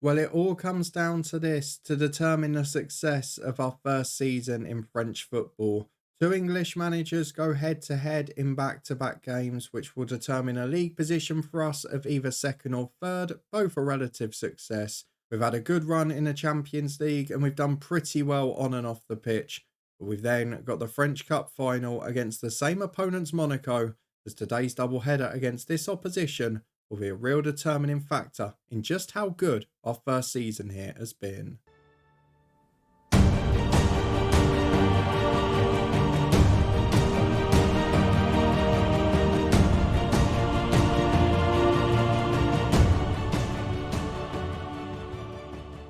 Well, it all comes down to this to determine the success of our first season in French football. Two English managers go head to head in back to back games, which will determine a league position for us of either second or third, both a relative success. We've had a good run in the Champions League and we've done pretty well on and off the pitch. But we've then got the French Cup final against the same opponents, Monaco, as today's double header against this opposition will be a real determining factor in just how good our first season here has been.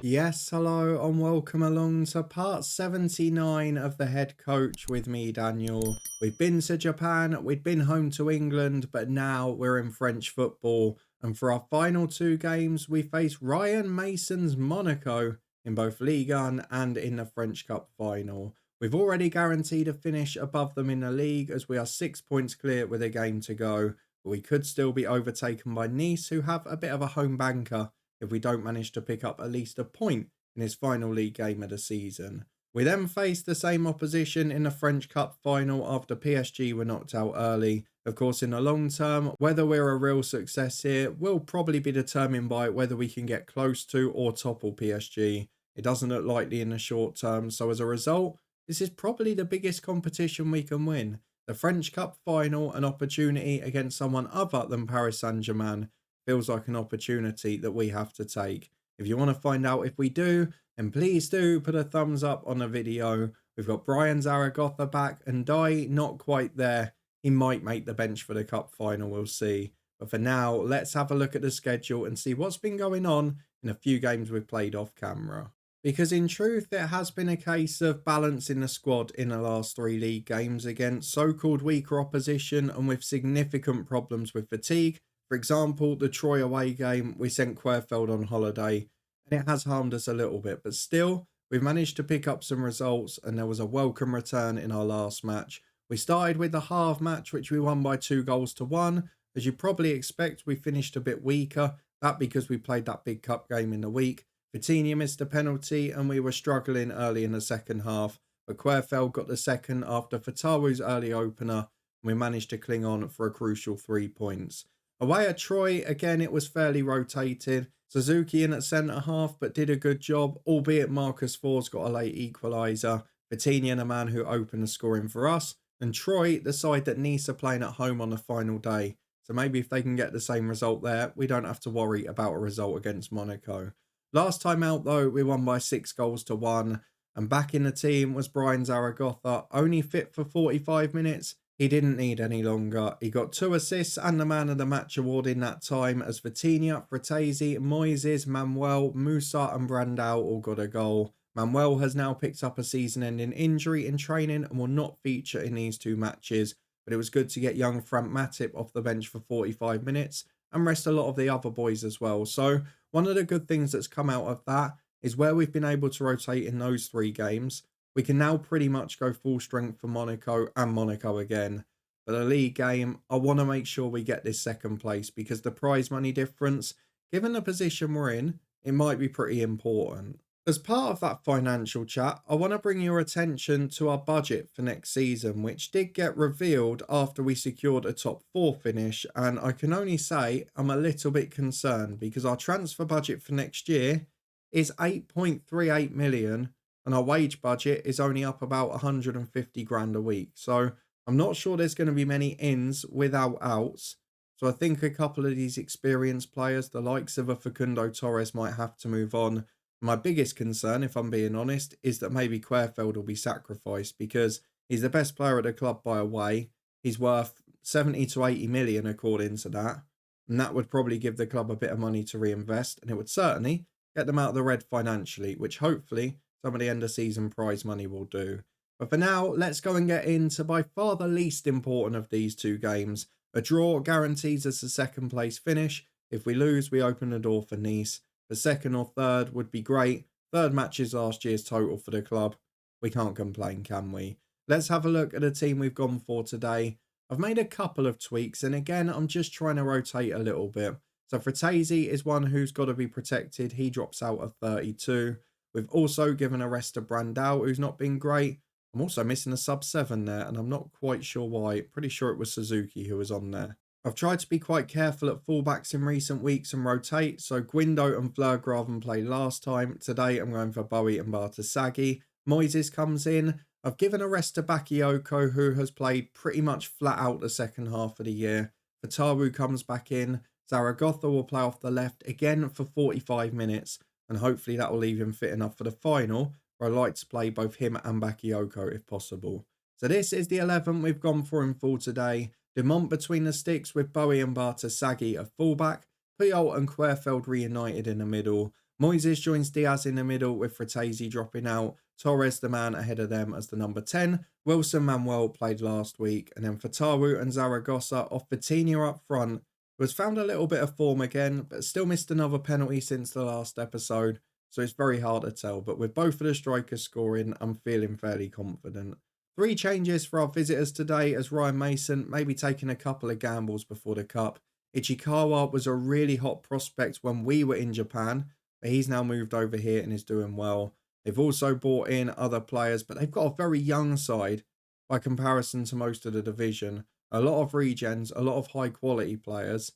Yes, hello, and welcome along to part 79 of the head coach with me, Daniel. We've been to Japan, we'd been home to England, but now we're in French football. And for our final two games, we face Ryan Mason's Monaco in both Ligue 1 and in the French Cup final. We've already guaranteed a finish above them in the league as we are 6 points clear with a game to go. But we could still be overtaken by Nice, who have a bit of a home banker if we don't manage to pick up at least a point in his final league game of the season. We then face the same opposition in the French Cup final after PSG were knocked out early. Of course, in the long term, whether we're a real success here will probably be determined by whether we can get close to or topple PSG. It doesn't look likely in the short term, so as a result, this is probably the biggest competition we can win. The French Cup final, an opportunity against someone other than Paris Saint-Germain, feels like an opportunity that we have to take. If you want to find out if we do, then please do put a thumbs up on the video. We've got Brian Zaragoza back and Dai not quite there. He might make the bench for the cup final, we'll see. But for now, let's have a look at the schedule and see what's been going on in a few games we've played off camera. Because in truth, it has been a case of balancing the squad in the last three league games against so-called weaker opposition and with significant problems with fatigue. For example, the Troy away game, we sent Querfeld on holiday and it has harmed us a little bit, but still, we've managed to pick up some results and there was a welcome return in our last match. We started with the half match, which we won by 2-1. As you probably expect, we finished a bit weaker, that because we played that big cup game in the week. Vitinha missed a penalty and we were struggling early in the second half, but Querfeld got the second after Fataru's early opener and we managed to cling on for a crucial 3 points. Away at Troy, again, it was fairly rotated. Suzuki in at centre-half, but did a good job, albeit Marcus Ford's got a late equaliser. Vitinha, the man who opened the scoring for us. And Troy, the side that Nice are playing at home on the final day. So maybe if they can get the same result there, we don't have to worry about a result against Monaco. Last time out, though, we won by 6-1. And back in the team was Brian Zaragoza, only fit for 45 minutes. He didn't need any longer. He got 2 assists and the man of the match award in that time as Vitinha, Fratesi, Moises, Manuel, Musa and Brandao all got a goal. Manuel has now picked up a season-ending injury in training and will not feature in these two matches, but it was good to get young Frank Matip off the bench for 45 minutes and rest a lot of the other boys as well. So one of the good things that's come out of that is where we've been able to rotate in those 3 games. We can now pretty much go full strength for Monaco and Monaco again. For the league game, I want to make sure we get this second place because the prize money difference, given the position we're in, it might be pretty important. As part of that financial chat, I want to bring your attention to our budget for next season, which did get revealed after we secured a top 4 finish. And I can only say I'm a little bit concerned because our transfer budget for next year is 8.38 million. And our wage budget is only up about 150 grand a week. So I'm not sure there's going to be many ins without outs. So I think a couple of these experienced players, the likes of a Facundo Torres, might have to move on. My biggest concern, if I'm being honest, is that maybe Querfeld will be sacrificed because he's the best player at the club by a way. He's worth 70 to 80 million according to that. And that would probably give the club a bit of money to reinvest. And it would certainly get them out of the red financially, which hopefully some of the end of season prize money will do. But for now, let's go and get into by far the least important of these two games. A draw guarantees us a second place finish. If we lose, we open the door for Nice. The second or third would be great. Third match is last year's total for the club. We can't complain, can we? Let's have a look at the team we've gone for today. I've made a couple of tweaks, and again, I'm just trying to rotate a little bit. So Fratesi is one who's got to be protected. He drops out of 32. We've also given a rest to Brandao, who's not been great. I'm also missing a sub-7 there, and I'm not quite sure why. Pretty sure it was Suzuki who was on there. I've tried to be quite careful at fullbacks in recent weeks and rotate. So Guindo and Vlergraven played last time. Today I'm going for Bowie and Bartasaghi. Moises comes in. I've given a rest to Bakayoko, who has played pretty much flat out the second half of the year. Fatawu comes back in. Zaragoza will play off the left again for 45 minutes. And hopefully that will leave him fit enough for the final, where I like to play both him and Bakayoko if possible. So this is the 11 we've gone for in full today. Dumont between the sticks with Bowie and Bartasaghi at fullback. Puyol and Querfeld reunited in the middle. Moises joins Diaz in the middle with Fratesi dropping out. Torres the man ahead of them as the number 10. Wilson Manuel played last week. And then Fatawu and Zaragoza off Vitinha up front, who has found a little bit of form again, but still missed another penalty since the last episode. So it's very hard to tell. But with both of the strikers scoring, I'm feeling fairly confident. 3 changes for our visitors today as Ryan Mason maybe taking a couple of gambles before the cup. Ichikawa was a really hot prospect when we were in Japan, but he's now moved over here and is doing well. They've also brought in other players, but they've got a very young side by comparison to most of the division. A lot of regens, a lot of high quality players.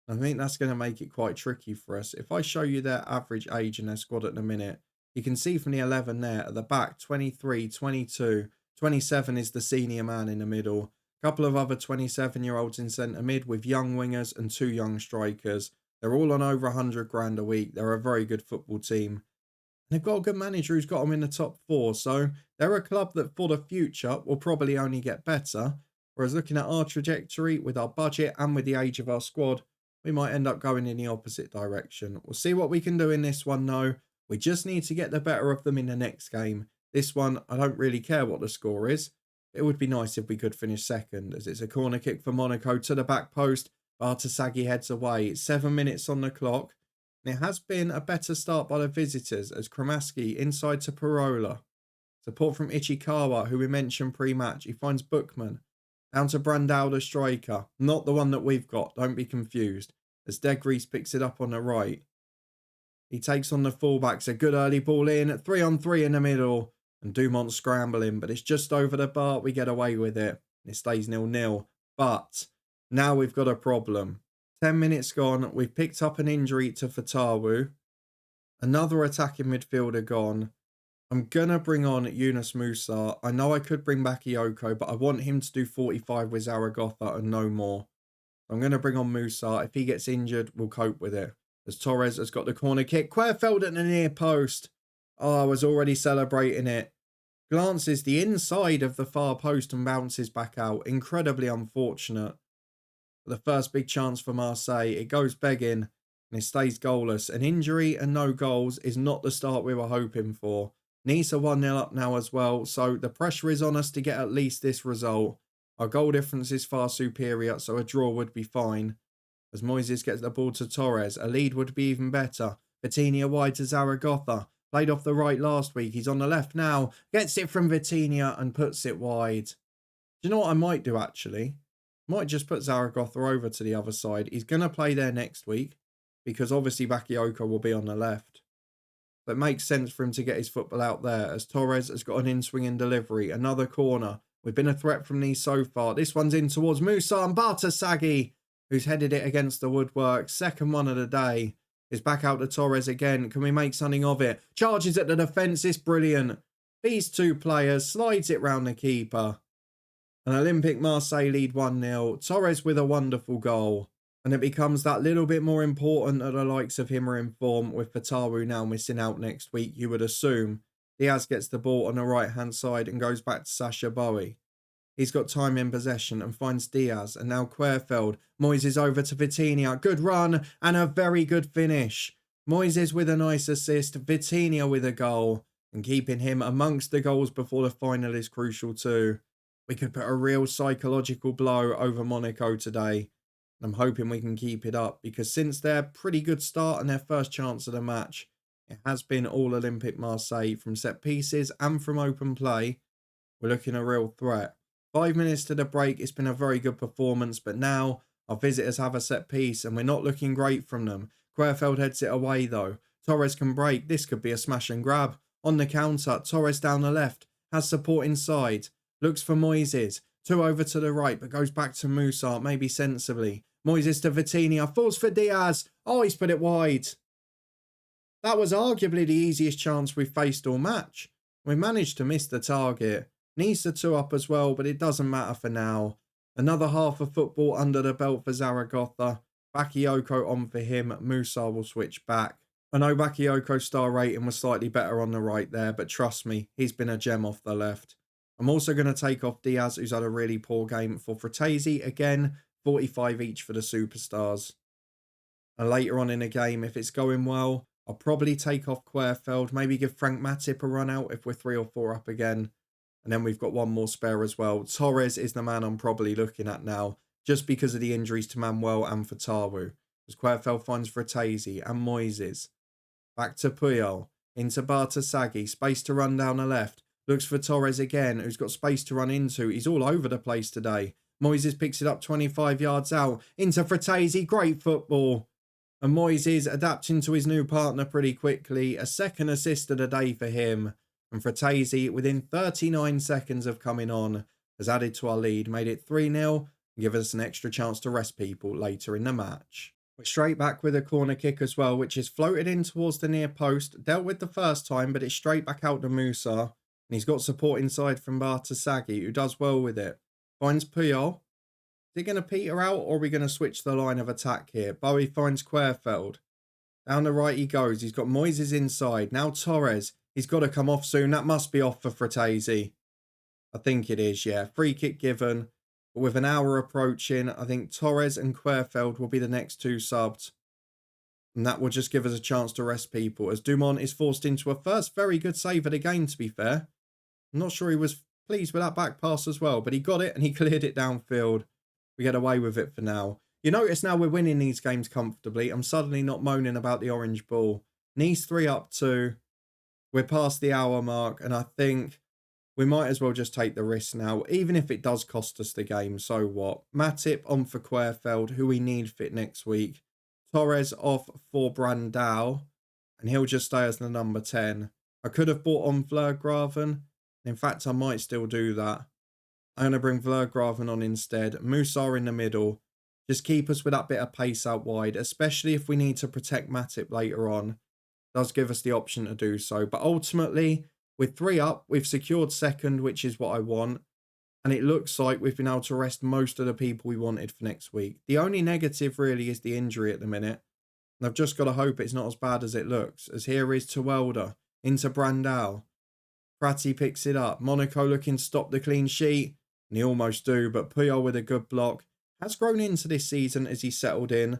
I think that's going to make it quite tricky for us. If I show you their average age in their squad at the minute, you can see from the 11 there at the back, 23, 22, 27 is the senior man in the middle. A couple of other 27-year-olds in centre mid with young wingers and 2 young strikers. They're all on over 100 grand a week. They're a very good football team. And they've got a good manager who's got them in the top 4. So they're a club that for the future will probably only get better. Whereas looking at our trajectory with our budget and with the age of our squad, we might end up going in the opposite direction. We'll see what we can do in this one though. We just need to get the better of them in the next game. This one, I don't really care what the score is. It would be nice if we could finish second, as it's a corner kick for Monaco to the back post. Bartasaghi heads away. It's 7 minutes on the clock. And it has been a better start by the visitors as Kramaski inside to Parola. Support from Ichikawa, who we mentioned pre-match. He finds Bookman. Down to Brandao, the striker. Not the one that we've got, don't be confused. As Degrees picks it up on the right. He takes on the fullbacks. A good early ball in. 3-on-3 in the middle. And Dumont scrambling, but it's just over the bar. We get away with it. It stays 0-0. But now we've got a problem. 10 minutes gone. We've picked up an injury to Fatawu. Another attacking midfielder gone. I'm going to bring on Yunus Musa. I know I could bring back Iyoko, but I want him to do 45 with Zaragoza and no more. I'm going to bring on Musa. If he gets injured, we'll cope with it. As Torres has got the corner kick. Querfeld at the near post. Oh, I was already celebrating it. Glances the inside of the far post and bounces back out. Incredibly unfortunate. The first big chance for Marseille. It goes begging and it stays goalless. An injury and no goals is not the start we were hoping for. Nice are 1-0 up now as well, so the pressure is on us to get at least this result. Our goal difference is far superior, so a draw would be fine. As Moises gets the ball to Torres, a lead would be even better. Vitinha wide to Zaragoza. Played off the right last week. He's on the left now. Gets it from Vitinha and puts it wide. Do you know what I might do actually? Might just put Zaragoza over to the other side. He's going to play there next week because obviously Bakayoko will be on the left. But it makes sense for him to get his football out there as Torres has got an in-swinging delivery. Another corner. We've been a threat from these so far. This one's in towards Musa and Bartasaghi, who's headed it against the woodwork. Second one of the day. Is back out to Torres again. Can we make something of it? Charges at the defence. It's brilliant. These 2 players slides it round the keeper. And Olympique Marseille lead 1-0. Torres with a wonderful goal. And it becomes that little bit more important that the likes of him are in form, with Fatawu now missing out next week, you would assume. Diaz gets the ball on the right-hand side and goes back to Sasha Bowie. He's got time in possession and finds Diaz. And now Querfeld. Moises over to Vitinha. Good run and a very good finish. Moises with a nice assist. Vitinha with a goal. And keeping him amongst the goals before the final is crucial too. We could put a real psychological blow over Monaco today. I'm hoping we can keep it up because since their pretty good start and their first chance of the match, it has been all Olympique Marseille from set pieces and from open play. We're looking a real threat. 5 minutes to the break. It's been a very good performance, but now Our visitors have a set piece and we're not looking great from them. Querfeld heads it away though. Torres can break. This could be a smash and grab. On the counter, Torres down the left. Has support inside. Looks for Moises. 2 over to the right, but goes back to Musa, maybe sensibly. Moises to Vitinha. Falls for Diaz. Oh, he's put it wide. That was arguably the easiest chance we've faced all match. We managed to miss the target. Needs the 2 up as well, but it doesn't matter for now. Another half of football under the belt for Zaragoza. Bakayoko on for him. Musa will switch back. I know Bakayoko's star rating was slightly better on the right there, but trust me, he's been a gem off the left. I'm also going to take off Diaz, who's had a really poor game, for Fratesi. Again, 45 each for the superstars. And later on in the game, if it's going well, I'll probably take off Querfeld, maybe give Frank Matip a run out if we're 3 or 4 up again. And then we've got one more spare as well. Torres is the man I'm probably looking at now, just because of the injuries to Manuel and Fatawu. As Querfeld finds Fratesi and Moises. Back to Puyol, into Bartasaghi, space to run down the left. Looks for Torres again, who's got space to run into. He's all over the place today. Moises picks it up 25 yards out. Into Fratesi, great football. And Moises adapting to his new partner pretty quickly. A second assist of the day for him. And Fratesi, within 39 seconds of coming on, has added to our lead, made it 3-0, and given us an extra chance to rest people later in the match. We're straight back with a corner kick as well, which is floated in towards the near post. Dealt with the first time, but it's straight back out to Musa. And he's got support inside from Bartasaghi, who does well with it. Finds Puyol. Is he going to peter out, or are we going to switch the line of attack here? Bowie finds Querfeld. Down the right he goes. He's got Moises inside. Now Torres. He's got to come off soon. That must be off for Fratesi. I think it is, yeah. Free kick given. But with an hour approaching, I think Torres and Querfeld will be the next 2 subbed. And that will just give us a chance to rest people, as Dumont is forced into a first very good save of the game, to be fair. I'm not sure he was pleased with that back pass as well, but he got it and he cleared it downfield. We get away with it for now. You notice now we're winning these games comfortably. I'm suddenly not moaning about the orange ball. Nice 3 up 2. We're past the hour mark, and I think we might as well just take the risk now, even if it does cost us the game, so what? Matip on for Querfeld, who we need fit next week. Torres off for Brandao, and he'll just stay as the number 10. I could have bought on Vlergraven. In fact, I might still do that. I'm going to bring Vlergraven on instead. Musa in the middle. Just keep us with that bit of pace out wide, especially if we need to protect Matip later on. Does give us the option to do so. But ultimately, with 3 up, we've secured second, which is what I want. And it looks like we've been able to rest most of the people we wanted for next week. The only negative really is the injury at the minute. And I've just got to hope it's not as bad as it looks. As here is Tuwelda into Brandao. Prati picks it up. Monaco looking to stop the clean sheet. And they almost do, but Puyol with a good block. Has grown into this season as he settled in.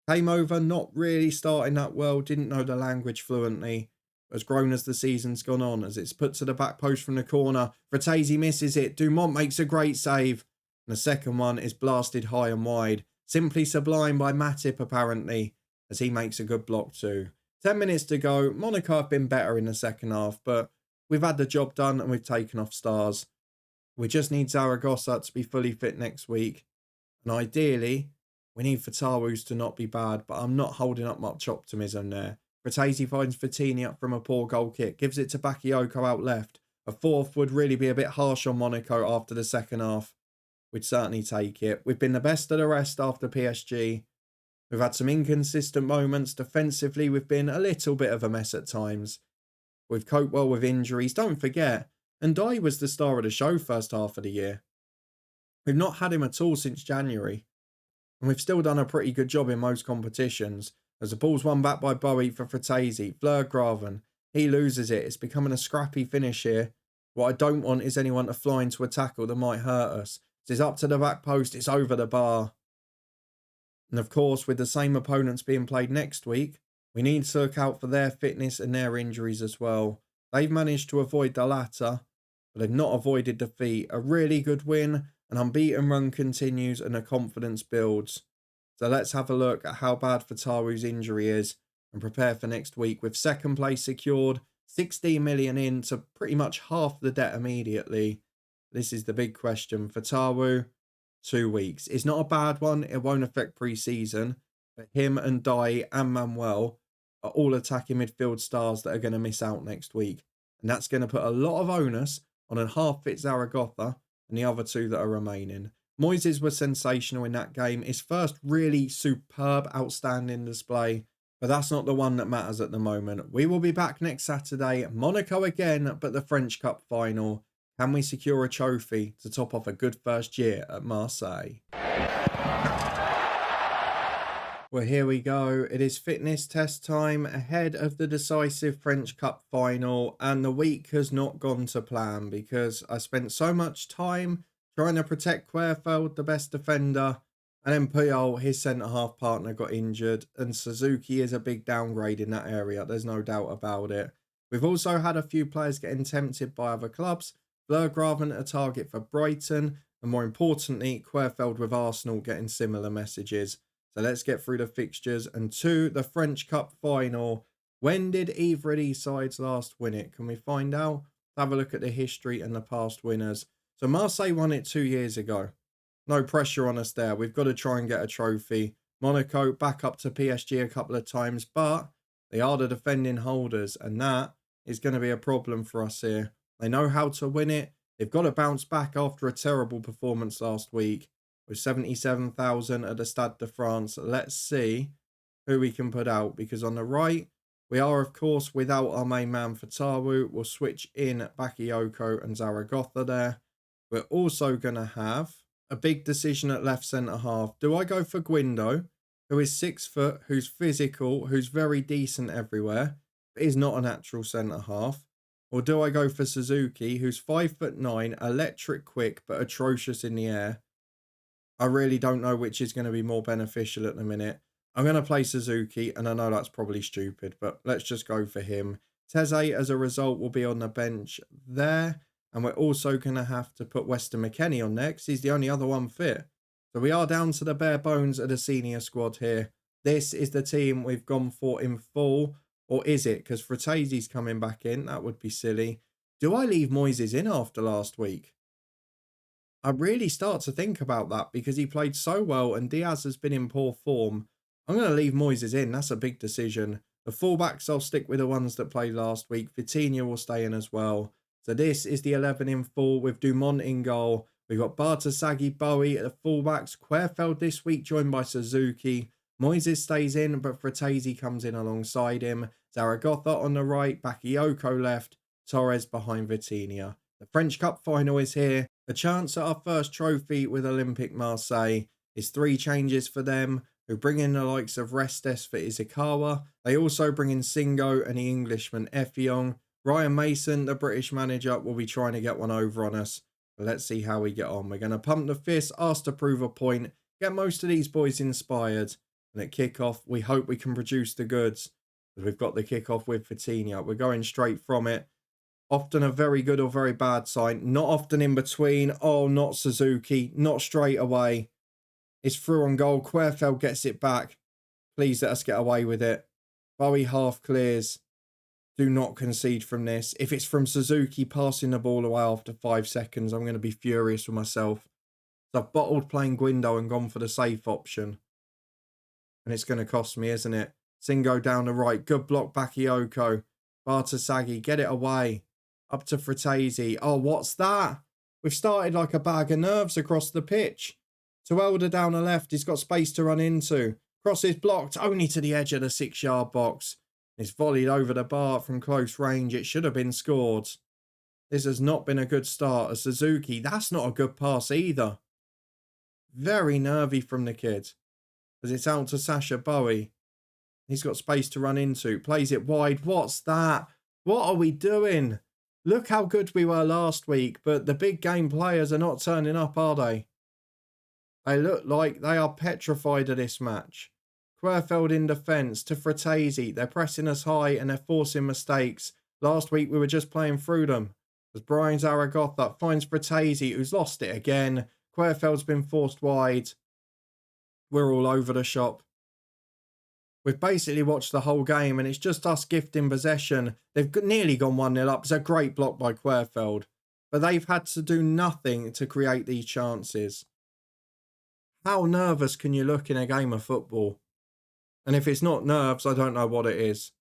Came over, not really starting that well. Didn't know the language fluently. Has grown as the season's gone on, as it's put to the back post from the corner. Fratesi misses it. Dumont makes a great save. And the second one is blasted high and wide. Simply sublime by Matip, apparently, as he makes a good block too. 10 minutes to go. Monaco have been better in the second half, but we've had the job done and we've taken off stars. We just need Zaragoza to be fully fit next week. And ideally, we need Fatawus to not be bad, but I'm not holding up much optimism there. Fratesi finds Vitinha from a poor goal kick, gives it to Bakayoko out left. A fourth would really be a bit harsh on Monaco after the second half. We'd certainly take it. We've been the best of the rest after PSG. We've had some inconsistent moments. Defensively, we've been a little bit of a mess at times. We've coped well with injuries. Don't forget, Ndai was the star of the show first half of the year. We've not had him at all since January. And we've still done a pretty good job in most competitions. As the ball's won back by Bowie for Fratesi. Vlergraven. He loses it. It's becoming a scrappy finish here. What I don't want is anyone to fly into a tackle that might hurt us. It's up to the back post. It's over the bar. And of course, with the same opponents being played next week, we need to look out for their fitness and their injuries as well. They've managed to avoid the latter, but they've not avoided defeat. A really good win. An unbeaten run continues and the confidence builds. So let's have a look at how bad Fatawu's injury is and prepare for next week with second place secured, 16 million in to pretty much half the debt immediately. This is the big question. Fatawu, 2 weeks. It's not a bad one. It won't affect pre-season. But him and Dai and Manuel are all attacking midfield stars that are going to miss out next week. And that's going to put a lot of onus on a half-fit Zaragoza and the other two that are remaining. Moises was sensational in that game. His first really superb, outstanding display. But that's not the one that matters at the moment. We will be back next Saturday. Monaco again, but the French Cup final. Can we secure a trophy to top off a good first year at Marseille? Well, here we go. It is fitness test time ahead of the decisive French Cup final. And the week has not gone to plan because I spent so much time trying to protect Querfeld, the best defender. And then Puyol, his centre-half partner, got injured. And Suzuki is a big downgrade in that area. There's no doubt about it. We've also had a few players getting tempted by other clubs. Berggraven a target for Brighton. And more importantly, Querfeld with Arsenal getting similar messages. So let's get through the fixtures. And to the French Cup final. When did either of these sides last win it? Can we find out? Have a look at the history and the past winners. So Marseille won it 2 years ago. No pressure on us there. We've got to try and get a trophy. Monaco back up to PSG a couple of times, but they are the defending holders, and that is going to be a problem for us here. They know how to win it. They've got to bounce back after a terrible performance last week with 77,000 at the Stade de France. Let's see who we can put out, because on the right, we are, of course, without our main man Fatawu. We'll switch in Bakayoko and Zaragoza there. We're also going to have a big decision at left centre-half. Do I go for Guindo, who is 6 foot, who's physical, who's very decent everywhere, but is not a natural centre-half? Or do I go for Suzuki, who's 5'9", electric quick, but atrocious in the air? I really don't know which is going to be more beneficial at the minute. I'm going to play Suzuki, and I know that's probably stupid, but let's just go for him. Teze, as a result, will be on the bench there. And we're also going to have to put Weston McKennie on next. He's the only other one fit. So we are down to the bare bones of the senior squad here. This is the team we've gone for in full. Or is it? Because Fratese's coming back in. That would be silly. Do I leave Moises in after last week? I really start to think about that because he played so well and Diaz has been in poor form. I'm going to leave Moises in. That's a big decision. The fullbacks, I'll stick with the ones that played last week. Vitinha will stay in as well. So this is the 11 in full with Dumont in goal. We've got Bartasaghi, Bowie at the fullbacks. Querfeld this week joined by Suzuki. Moises stays in, but Fratesi comes in alongside him. Zaragoza on the right, Bakayoko left, Torres behind Vitinha. The French Cup final is here. The chance at our first trophy with Olympique Marseille is 3 changes for them, who bring in the likes of Restes for Izakawa. They also bring in Singo and the Englishman Effiong. Ryan Mason, the British manager, will be trying to get one over on us. But let's see how we get on. We're going to pump the fist, ask to prove a point, get most of these boys inspired. And at kickoff, we hope we can produce the goods. Because we've got the kickoff with Vitinha. We're going straight from it. Often a very good or very bad sign. Not often in between. Oh, not Suzuki. Not straight away. It's through on goal. Querfeld gets it back. Please let us get away with it. Bowie half clears. Do not concede from this. If it's from Suzuki passing the ball away after 5 seconds, I'm going to be furious with myself. So I've bottled playing Guindo and gone for the safe option. And it's going to cost me, isn't it? Singo down the right. Good block, Bakayoko. Bartasaghi, get it away. Up to Fratesi. Oh, what's that? We've started like a bag of nerves across the pitch. Tuelda down the left. He's got space to run into. Cross is blocked only to the edge of the 6-yard box. It's volleyed over the bar from close range. It should have been scored. This has not been a good start. As Suzuki, that's not a good pass either. Very nervy from the kid. As it's out to Sasha Bowie. He's got space to run into. Plays it wide. What's that? What are we doing? Look how good we were last week, but the big game players are not turning up, are they? They look like they are petrified of this match. Querfeld in defence to Fratesi. They're pressing us high and they're forcing mistakes. Last week we were just playing through them. As Brian Zaragoza finds Fratesi, who's lost it again. Querfeld's been forced wide. We're all over the shop. We've basically watched the whole game and it's just us gifting possession. They've nearly gone 1-0 up. It's a great block by Querfeld. But they've had to do nothing to create these chances. How nervous can you look in a game of football? And if it's not nerves, I don't know what it is.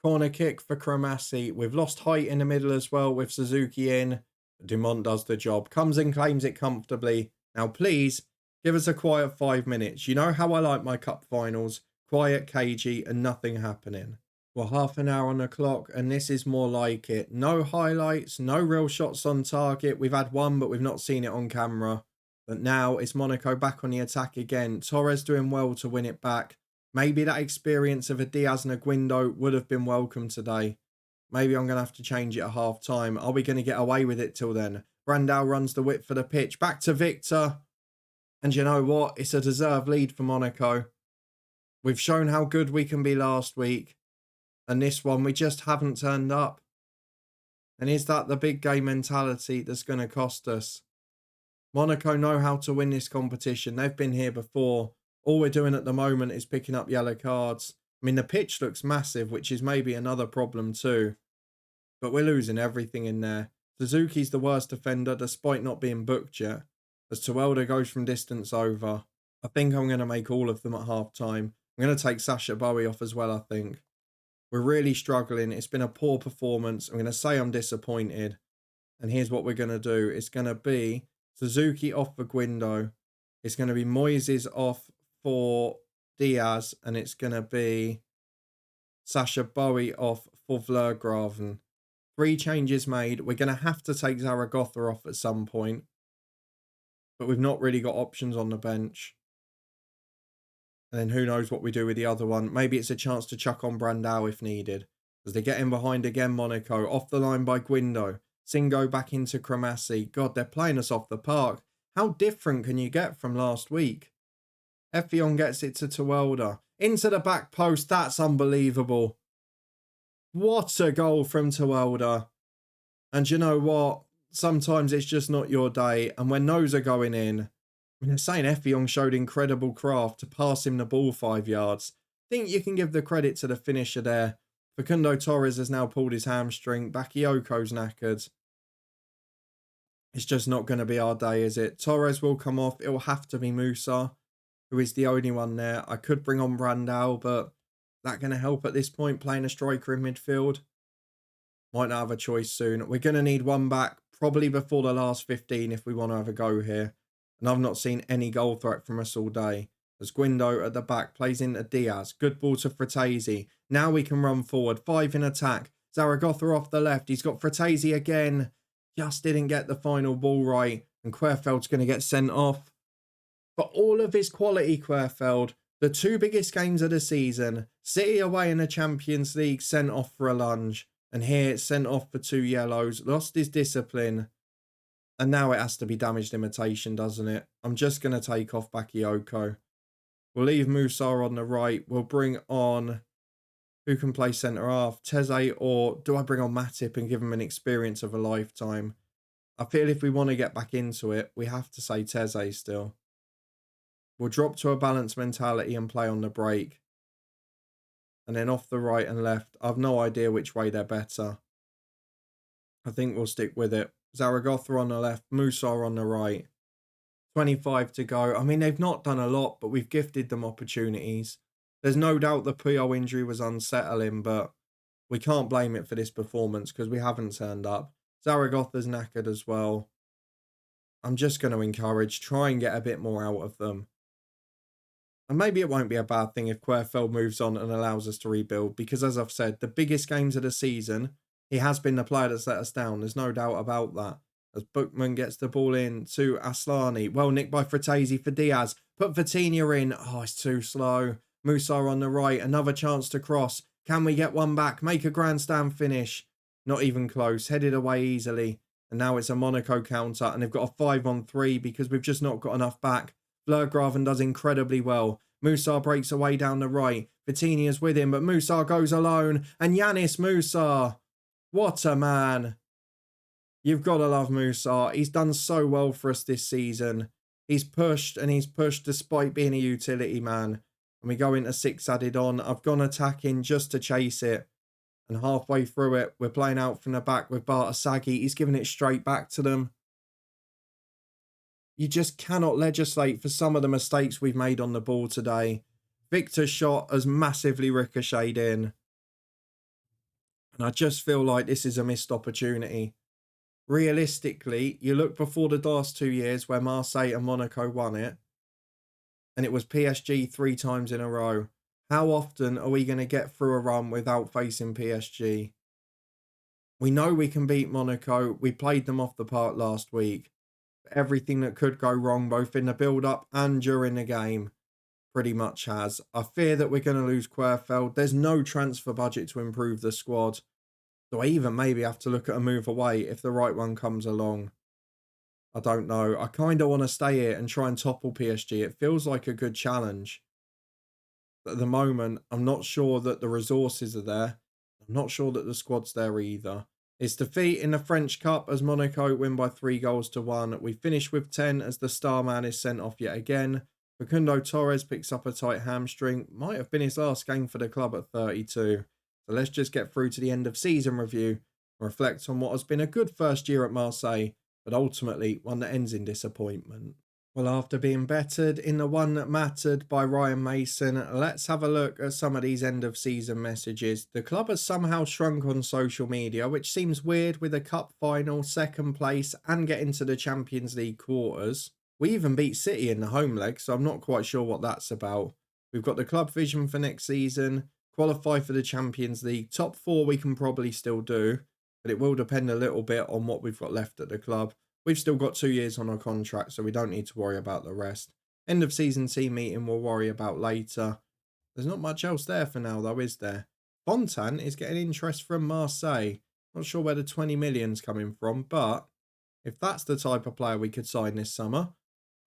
Corner kick for Cremassi. We've lost height in the middle as well with Suzuki in. Dumont does the job. Comes in, claims it comfortably. Now, please, give us a quiet 5 minutes. You know how I like my cup finals. Quiet, cagey, and nothing happening. Well, half an hour on the clock, and this is more like it. No highlights, no real shots on target. We've had one, but we've not seen it on camera. But now it's Monaco back on the attack again. Torres doing well to win it back. Maybe that experience of a Diaz and a Guindo would have been welcome today. Maybe I'm going to have to change it at half time. Are we going to get away with it till then? Brandao runs the width for the pitch. Back to Victor. And you know what? It's a deserved lead for Monaco. We've shown how good we can be last week. And this one, we just haven't turned up. And is that the big game mentality that's going to cost us? Monaco know how to win this competition. They've been here before. All we're doing at the moment is picking up yellow cards. I mean, the pitch looks massive, which is maybe another problem too. But we're losing everything in there. Suzuki's the worst defender, despite not being booked yet. As Tuelda goes from distance over. I think I'm going to make all of them at half time. I'm going to take Sacha Bowie off as well, I think. We're really struggling. It's been a poor performance. I'm going to say I'm disappointed. And here's what we're going to do. It's going to be Suzuki off for Guindo. It's going to be Moises off for Diaz. And it's going to be Sacha Bowie off for Vlergraven. 3 changes made. We're going to have to take Zaragoza off at some point. But we've not really got options on the bench. And then who knows what we do with the other one. Maybe it's a chance to chuck on Brandao if needed. As they get in behind again, Monaco. Off the line by Guindo. Singo back into Cremassi. God, they're playing us off the park. How different can you get from last week? Effiong gets it to Tuelda. Into the back post. That's unbelievable. What a goal from Tuelda. And you know what? Sometimes it's just not your day. And when those are going in, I mean, they're saying Effiong showed incredible craft to pass him the ball 5 yards. I think you can give the credit to the finisher there. Facundo Torres has now pulled his hamstring. Bakioko's knackered. It's just not going to be our day, is it? Torres will come off. It will have to be Musa, who is the only one there. I could bring on Brandao, but that going to help at this point, playing a striker in midfield? Might not have a choice soon. We're going to need one back, probably before the last 15 if we want to have a go here. And I've not seen any goal threat from us all day. As Guindo at the back plays into Diaz. Good ball to Fratesi. Now we can run forward. 5 in attack. Zaragoza off the left. He's got Fratesi again. Just didn't get the final ball right. And Querfeld's going to get sent off. For all of his quality, Querfeld, the 2 biggest games of the season, City away in the Champions League, sent off for a lunge. And here it's sent off for 2 yellows. Lost his discipline. And now it has to be damaged imitation, doesn't it? I'm just going to take off Bakayoko. We'll leave Musa on the right. We'll bring on... Who can play centre-half? Teze, or do I bring on Matip and give him an experience of a lifetime? I feel if we want to get back into it, we have to say Teze still. We'll drop to a balanced mentality and play on the break. And then off the right and left. I've no idea which way they're better. I think we'll stick with it. Zaragoza on the left, Musa on the right. 25 to go. I mean, they've not done a lot, but we've gifted them opportunities. There's no doubt the Puyol injury was unsettling, but we can't blame it for this performance because we haven't turned up. Zaragoza's knackered as well. I'm just going to encourage, try and get a bit more out of them. And maybe it won't be a bad thing if Querfeld moves on and allows us to rebuild, because as I've said, the biggest games of the season, he has been the player that's let us down. There's no doubt about that. As Bookman gets the ball in to Aslani. Well nicked by Fratesi for Diaz. Put Vitinha in. Oh, it's too slow. Musa on the right. Another chance to cross. Can we get one back? Make a grandstand finish. Not even close. Headed away easily. And now it's a Monaco counter. And they've got a 5-on-3 because we've just not got enough back. Vlergraven does incredibly well. Musa breaks away down the right. Vitinha's with him, but Musa goes alone. And Yanis Musa. What a man. You've got to love Musa. He's done so well for us this season. He's pushed and he's pushed despite being a utility man. And we go into 6 added on. I've gone attacking just to chase it. And halfway through it, we're playing out from the back with Bartasagi. He's giving it straight back to them. You just cannot legislate for some of the mistakes we've made on the ball today. Victor's shot has massively ricocheted in, and I just feel like this is a missed opportunity. Realistically, you look before the last 2 years where Marseille and Monaco won it, and it was PSG 3 times in a row. How often are we going to get through a run without facing PSG? We know we can beat Monaco. We played them off the park last week. Everything that could go wrong, both in the build-up and during the game, pretty much has. I fear that we're going to lose Querfeld. There's no transfer budget to improve the squad. So I even maybe have to look at a move away if the right one comes along. I don't know. I kind of want to stay here and try and topple PSG. It feels like a good challenge. But at the moment, I'm not sure that the resources are there. I'm not sure that the squad's there either. It's defeat in the French Cup as Monaco win by 3-1. We finish with 10 as the star man is sent off yet again. Facundo Torres picks up a tight hamstring. Might have been his last game for the club at 32. So let's just get through to the end of season review and reflect on what has been a good first year at Marseille, but ultimately one that ends in disappointment. Well, after being bettered in the one that mattered by Ryan Mason, let's have a look at some of these end of season messages. The club has somehow shrunk on social media, which seems weird with a cup final, second place, and getting to the Champions League quarters. We even beat City in the home leg, so I'm not quite sure what that's about. We've got the club vision for next season, qualify for the Champions League. Top 4 we can probably still do, but it will depend a little bit on what we've got left at the club. We've still got 2 years on our contract, so we don't need to worry about the rest. End of season team meeting we'll worry about later. There's not much else there for now though, is there? Fontan is getting interest from Marseille. Not sure where the 20 million's coming from, but if that's the type of player we could sign this summer,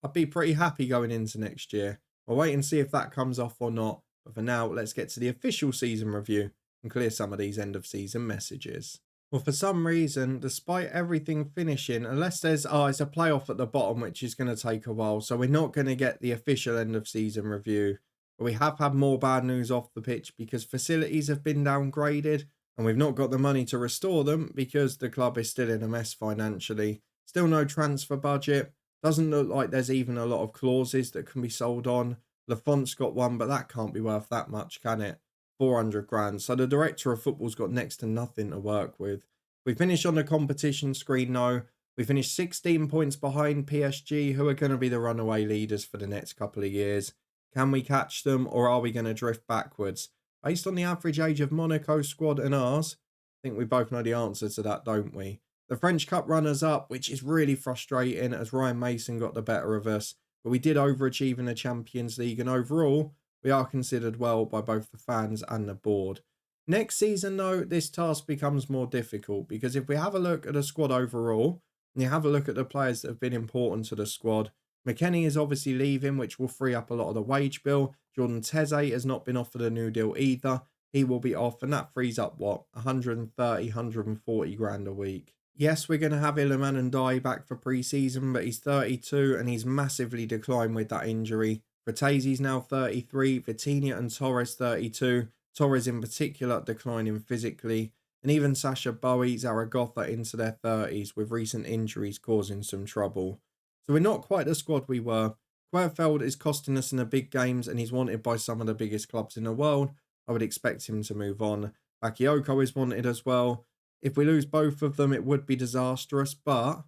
I'd be pretty happy going into next year. We'll wait and see if that comes off or not. But for now, let's get to the official season review and clear some of these end of season messages. Well, for some reason, despite everything finishing, unless there's, it's a playoff at the bottom, which is going to take a while. So we're not going to get the official end of season review. But we have had more bad news off the pitch because facilities have been downgraded and we've not got the money to restore them because the club is still in a mess financially. Still no transfer budget. Doesn't look like there's even a lot of clauses that can be sold on. Lafont's got one, but that can't be worth that much, can it? 400 grand. So the director of football's got next to nothing to work with. We finished on the competition screen now. We finished 16 points behind PSG, who are going to be the runaway leaders for the next couple of years. Can we catch them, or are we going to drift backwards? Based on the average age of Monaco's squad and ours, I think we both know the answer to that, don't we? The French Cup runners-up, which is really frustrating as Ryan Mason got the better of us. But we did overachieve in the Champions League, and overall, we are considered well by both the fans and the board. Next season, though, this task becomes more difficult because if we have a look at the squad overall, and you have a look at the players that have been important to the squad, McKennie is obviously leaving, which will free up a lot of the wage bill. Jordan Teze has not been offered a new deal either. He will be off, and that frees up, 130, 140 grand a week. Yes, we're going to have Iliman and Dye back for pre-season, but he's 32 and he's massively declined with that injury. Fratese's now 33, Vitinha and Torres 32. Torres in particular declining physically. And even Sasha Bowie, Zaragoza into their 30s with recent injuries causing some trouble. So we're not quite the squad we were. Querfeld is costing us in the big games and he's wanted by some of the biggest clubs in the world. I would expect him to move on. Bakayoko is wanted as well. If we lose both of them, it would be disastrous. But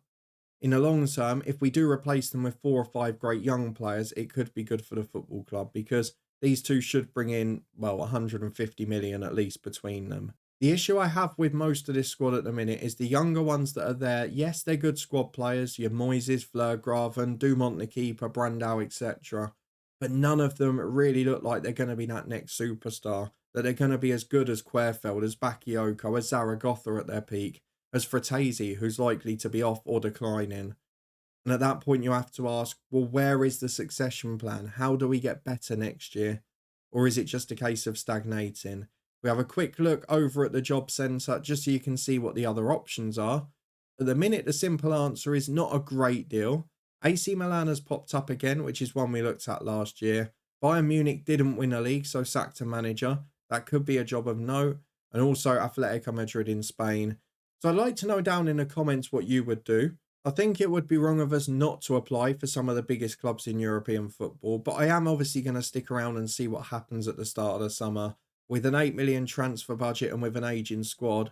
in the long term, if we do replace them with 4 or 5 great young players, it could be good for the football club because these two should bring in, 150 million at least between them. The issue I have with most of this squad at the minute is the younger ones that are there. Yes, they're good squad players. Your Moises, Fleur-Graven, Dumont the keeper, Brandao, etc. But none of them really look like they're going to be that next superstar. That they're going to be as good as Querfeld, as Bakayoko, as Zaragoza at their peak, as Fratesi, who's likely to be off or declining. And at that point, you have to ask, well, where is the succession plan? How do we get better next year? Or is it just a case of stagnating? We have a quick look over at the job centre just so you can see what the other options are. At the minute, the simple answer is not a great deal. AC Milan has popped up again, which is one we looked at last year. Bayern Munich didn't win a league, so sacked a manager. That could be a job of note. And also Atletico Madrid in Spain. So I'd like to know down in the comments what you would do. I think it would be wrong of us not to apply for some of the biggest clubs in European football, but I am obviously going to stick around and see what happens at the start of the summer. With an 8 million transfer budget and with an ageing squad,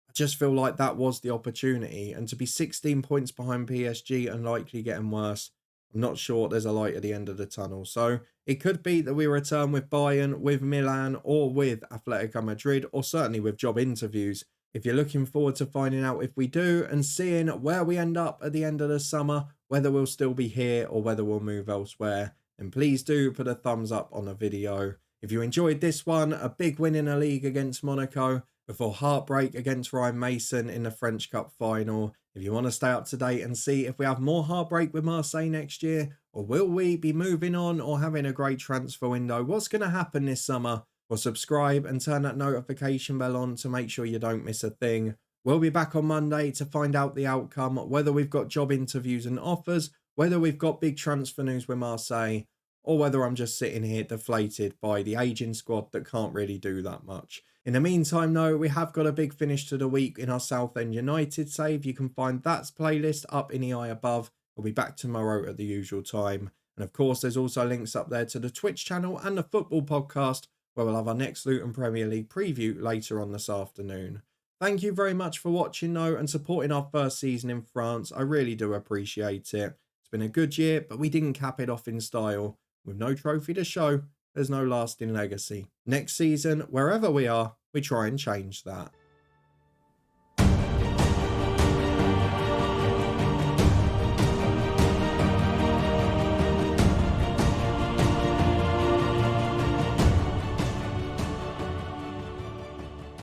I just feel like that was the opportunity. And to be 16 points behind PSG and likely getting worse, I'm not sure there's a light at the end of the tunnel. So it could be that we return with Bayern, with Milan, or with Atletico Madrid, or certainly with job interviews. If you're looking forward to finding out if we do and seeing where we end up at the end of the summer, whether we'll still be here or whether we'll move elsewhere, then please do put a thumbs up on the video. If you enjoyed this one, a big win in the league against Monaco, before heartbreak against Ryan Mason in the French Cup final. If you want to stay up to date and see if we have more heartbreak with Marseille next year, or will we be moving on or having a great transfer window, what's going to happen this summer? Well, subscribe and turn that notification bell on to make sure you don't miss a thing. We'll be back on Monday to find out the outcome, whether we've got job interviews and offers, whether we've got big transfer news with Marseille, or whether I'm just sitting here deflated by the aging squad that can't really do that much. In the meantime, though, we have got a big finish to the week in our Southend United save. You can find that playlist up in the eye above. We'll be back tomorrow at the usual time. And of course, there's also links up there to the Twitch channel and the football podcast, where we'll have our next Luton Premier League preview later on this afternoon. Thank you very much for watching, though, and supporting our first season in France. I really do appreciate it. It's been a good year, but we didn't cap it off in style. With no trophy to show, there's no lasting legacy. Next season, wherever we are, we try and change that.